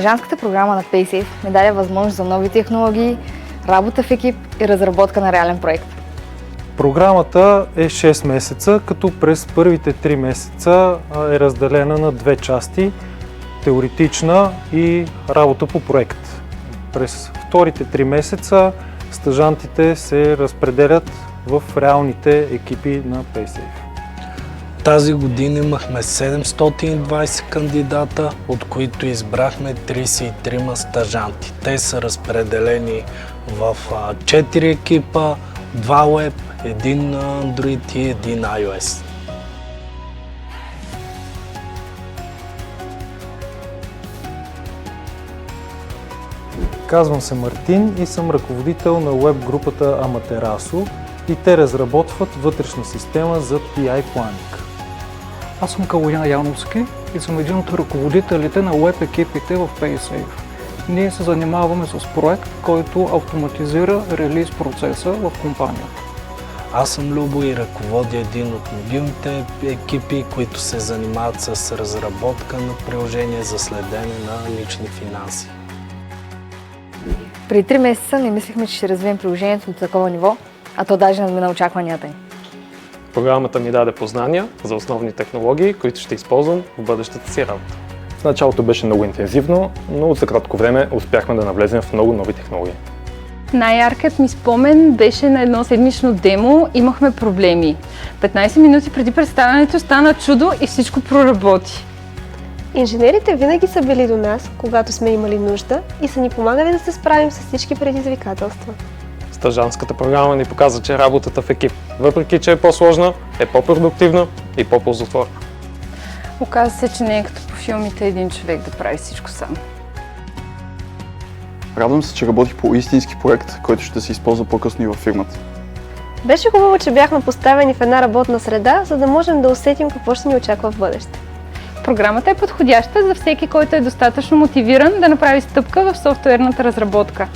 Стажантската програма на PaySafe ми даде възможност за нови технологии, работа в екип и разработка на реален проект. Програмата е 6 месеца, като през първите 3 месеца е разделена на две части – теоретична и работа по проект. През вторите 3 месеца стажантите се разпределят в реалните екипи на PaySafe. Тази година имахме 720 кандидата, от които избрахме 33 стажанти. Те са разпределени в 4 екипа, 2 Web, 1 Android и 1 iOS. Казвам се Мартин и съм ръководител на веб групата Аматерасо и те разработват вътрешна система за PI Planning. Аз съм Калоян Яновски и съм един от ръководителите на веб екипите в PaySafe. Ние се занимаваме с проект, който автоматизира релиз процеса в компанията. Аз съм Любо и ръководя един от мобилните екипи, които се занимават с разработка на приложение за следене на лични финанси. Преди 3 месеца не мислихме, че ще развием приложението до такова ниво, а то даже надмина очакванията ни. Програмата ми даде познания за основни технологии, които ще използвам в бъдещата си работа. В началото беше много интензивно, но за кратко време успяхме да навлезем в много нови технологии. Най-яркият ми спомен беше на едно седмично демо. Имахме проблеми. 15 минути преди представянето стана чудо и всичко проработи. Инженерите винаги са били до нас, когато сме имали нужда и са ни помагали да се справим с всички предизвикателства. Стажантската програма ни показа, че работата в екип, въпреки че е по-сложна, е по-продуктивна и по-ползотворна. Оказва се, че не е като по филмите един човек да прави всичко сам. Радвам се, че работих по истински проект, който ще се използва по-късно и във фирмата. Беше хубаво, че бяхме поставени в една работна среда, за да можем да усетим какво ще ни очаква в бъдеще. Програмата е подходяща за всеки, който е достатъчно мотивиран да направи стъпка в софтуерната разработка.